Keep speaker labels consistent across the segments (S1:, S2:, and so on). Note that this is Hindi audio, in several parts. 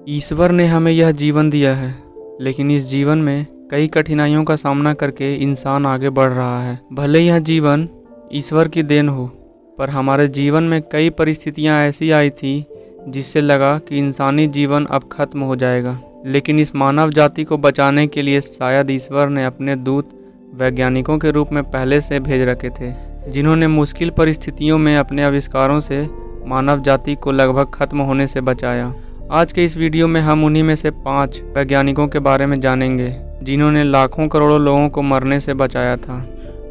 S1: ईश्वर ने हमें यह जीवन दिया है, लेकिन इस जीवन में कई कठिनाइयों का सामना करके इंसान आगे बढ़ रहा है। भले यह जीवन ईश्वर की देन हो, पर हमारे जीवन में कई परिस्थितियां ऐसी आई थी जिससे लगा कि इंसानी जीवन अब खत्म हो जाएगा। लेकिन इस मानव जाति को बचाने के लिए शायद ईश्वर ने अपने दूत वैज्ञानिकों के रूप में पहले से भेज रखे थे, जिन्होंने मुश्किल परिस्थितियों में अपने आविष्कारों से मानव जाति को लगभग खत्म होने से बचाया। आज के इस वीडियो में हम उन्हीं में से 5 वैज्ञानिकों के बारे में जानेंगे, जिन्होंने लाखों करोड़ों लोगों को मरने से बचाया था।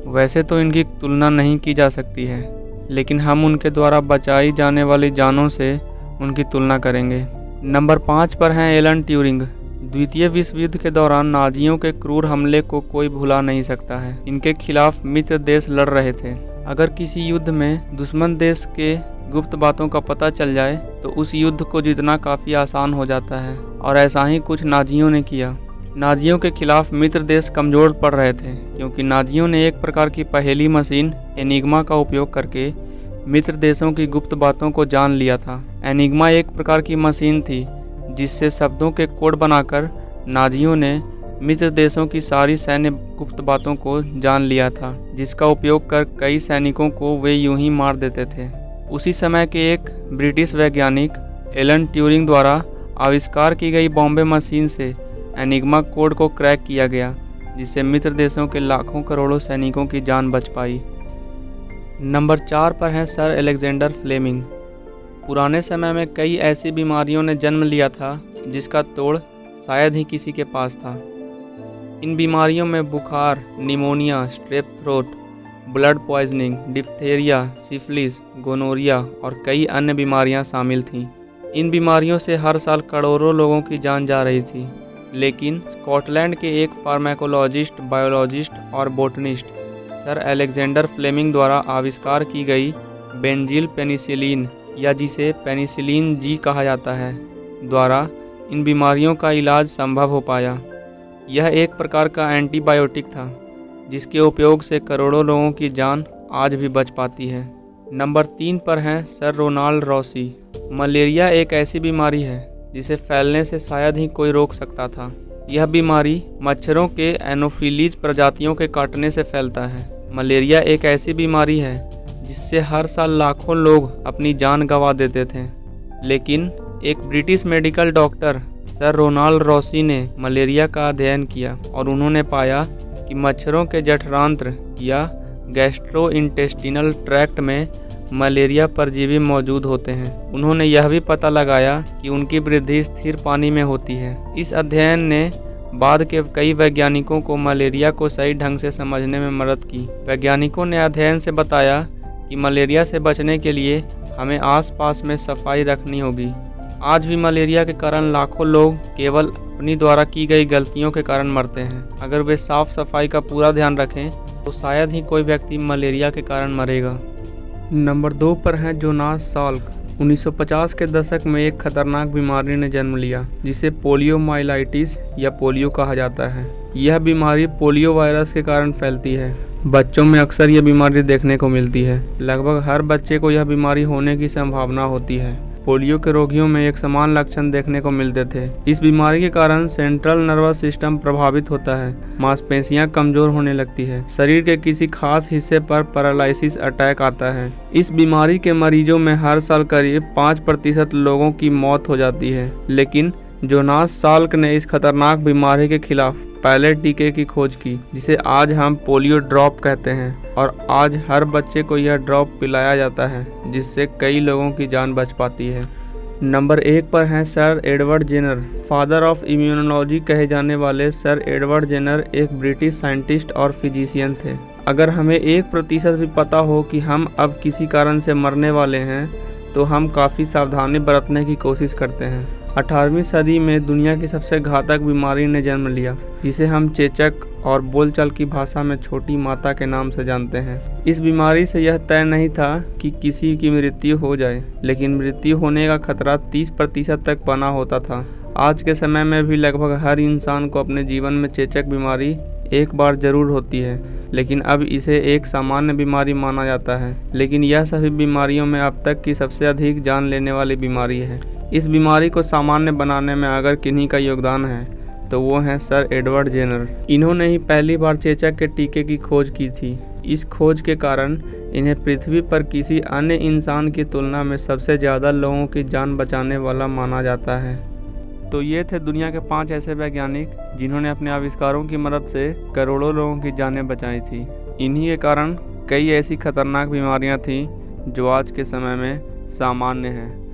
S1: वैसे तो इनकी तुलना नहीं की जा सकती है, लेकिन हम उनके द्वारा बचाई जाने वाली जानों से उनकी तुलना करेंगे। नंबर 5 पर हैं एलन ट्यूरिंग। द्वितीय विश्व युद्ध के दौरान नाजियों के क्रूर हमले को कोई भुला नहीं सकता है। इनके खिलाफ मित्र देश लड़ रहे थे। अगर किसी युद्ध में दुश्मन देश के गुप्त बातों का पता चल जाए तो उस युद्ध को जीतना काफ़ी आसान हो जाता है, और ऐसा ही कुछ नाजियों ने किया। नाजियों के खिलाफ मित्र देश कमज़ोर पड़ रहे थे, क्योंकि नाजियों ने एक प्रकार की पहेली मशीन एनिग्मा का उपयोग करके मित्र देशों की गुप्त बातों को जान लिया था। एनिग्मा एक प्रकार की मशीन थी जिससे शब्दों के कोड बनाकर नाजियों ने मित्र देशों की सारी सैन्य गुप्त बातों को जान लिया था, जिसका उपयोग कर कई सैनिकों को वे यूं ही मार देते थे। उसी समय के एक ब्रिटिश वैज्ञानिक एलन ट्यूरिंग द्वारा आविष्कार की गई बॉम्बे मशीन से एनिग्मा कोड को क्रैक किया गया, जिससे मित्र देशों के लाखों करोड़ों सैनिकों की जान बच पाई। नंबर 4 पर हैं सर अलेक्जेंडर फ्लेमिंग। पुराने समय में कई ऐसी बीमारियों ने जन्म लिया था जिसका तोड़ शायद ही किसी के पास था। इन बीमारियों में बुखार, pneumonia, strep throat, blood poisoning, diphtheria, syphilis, gonorrhoea और कई अन्य बीमारियां शामिल थीं। इन बीमारियों से हर साल करोड़ों लोगों की जान जा रही थी, लेकिन स्कॉटलैंड के एक फार्माकोलॉजिस्ट, बायोलॉजिस्ट और बोटनिस्ट सर अलेक्जेंडर फ्लेमिंग द्वारा आविष्कार की गई बेंजील पेनिसिलिन, या जिसे पेनिसिलिन जी कहा जाता है, द्वारा इन बीमारियों का इलाज संभव हो पाया। यह एक प्रकार का एंटीबायोटिक था जिसके उपयोग से करोड़ों लोगों की जान आज भी बच पाती है। नंबर 3 पर हैं सर रोनाल्ड रॉसी। मलेरिया एक ऐसी बीमारी है जिसे फैलने से शायद ही कोई रोक सकता था। यह बीमारी मच्छरों के एनोफिलीज प्रजातियों के काटने से फैलता है। मलेरिया एक ऐसी बीमारी है जिससे हर साल लाखों लोग अपनी जान गंवा देते थे, लेकिन एक British medical doctor sir Ronald Rossi ने मलेरिया का अध्ययन किया और उन्होंने पाया कि मच्छरों के जठरांत्र या गैस्ट्रोइंटेस्टिनल ट्रैक्ट में मलेरिया परजीवी मौजूद होते हैं। उन्होंने यह भी पता लगाया कि उनकी वृद्धि स्थिर पानी में होती है। इस अध्ययन ने बाद के कई वैज्ञानिकों को मलेरिया को सही ढंग से समझने में मदद की। वैज्ञानिकों ने अध्ययन से बताया कि मलेरिया से बचने के लिए हमें आसपास में सफाई रखनी होगी। आज भी मलेरिया के कारण लाखों लोग केवल अपनी द्वारा की गई गलतियों के कारण मरते हैं। अगर वे साफ सफाई का पूरा ध्यान रखें तो शायद ही कोई व्यक्ति मलेरिया के कारण मरेगा। नंबर 2 पर हैं जोनास साल्क। 1950 के दशक में एक खतरनाक बीमारी ने जन्म लिया जिसे पोलियोमाइलाइटिस या पोलियो कहा जाता है। यह बीमारी पोलियो वायरस के कारण फैलती है। बच्चों में अक्सर यह बीमारी देखने को मिलती है। लगभग हर बच्चे को यह बीमारी होने की संभावना होती है। पोलियो के रोगियों में एक समान लक्षण देखने को मिलते थे। इस बीमारी के कारण सेंट्रल नर्वस सिस्टम प्रभावित होता है, मांसपेशियां कमजोर होने लगती है, शरीर के किसी खास हिस्से पर पैरालिसिस अटैक आता है। इस बीमारी के मरीजों में हर साल करीब 5% लोगों की मौत हो जाती है, लेकिन जोनास साल्क ने इस खतरनाक बीमारी के खिलाफ पहले टीके की खोज की, जिसे आज हम पोलियो ड्रॉप कहते हैं, और आज हर बच्चे को यह ड्रॉप पिलाया जाता है, जिससे कई लोगों की जान बच पाती है। नंबर 1 पर हैं sir Edward Jenner. Father of immunology कहे जाने वाले सर एडवर्ड जेनर एक ब्रिटिश साइंटिस्ट और फिजिशियन थे। अगर हमें 1% भी पता हो कि हम अब किसी कारण से मरने वाले हैं तो हम काफ़ी सावधानी बरतने की कोशिश करते हैं। 18वीं सदी में दुनिया की सबसे घातक बीमारी ने जन्म लिया, जिसे हम चेचक और बोलचाल की भाषा में छोटी माता के नाम से जानते हैं। इस बीमारी से यह तय नहीं था कि किसी की मृत्यु हो जाए, लेकिन मृत्यु होने का खतरा 30% तक बना होता था। आज के समय में भी लगभग हर इंसान को अपने जीवन में चेचक बीमारी एक बार जरूर होती है, लेकिन अब इसे एक सामान्य बीमारी माना जाता है। लेकिन यह सभी बीमारियों में अब तक की सबसे अधिक जान लेने वाली बीमारी है। इस बीमारी को सामान्य बनाने में अगर किन्हीं का योगदान है तो वो हैं सर एडवर्ड जेनर। इन्होंने ही पहली बार चेचक के टीके की खोज की थी। इस खोज के कारण इन्हें पृथ्वी पर किसी अन्य इंसान की तुलना में सबसे ज़्यादा लोगों की जान बचाने वाला माना जाता है। तो ये थे दुनिया के 5 ऐसे वैज्ञानिक जिन्होंने अपने आविष्कारों की मदद से करोड़ों लोगों की जानें बचाई थी। इन्हीं के कारण कई ऐसी खतरनाक बीमारियां थीं जो आज के समय में सामान्य हैं।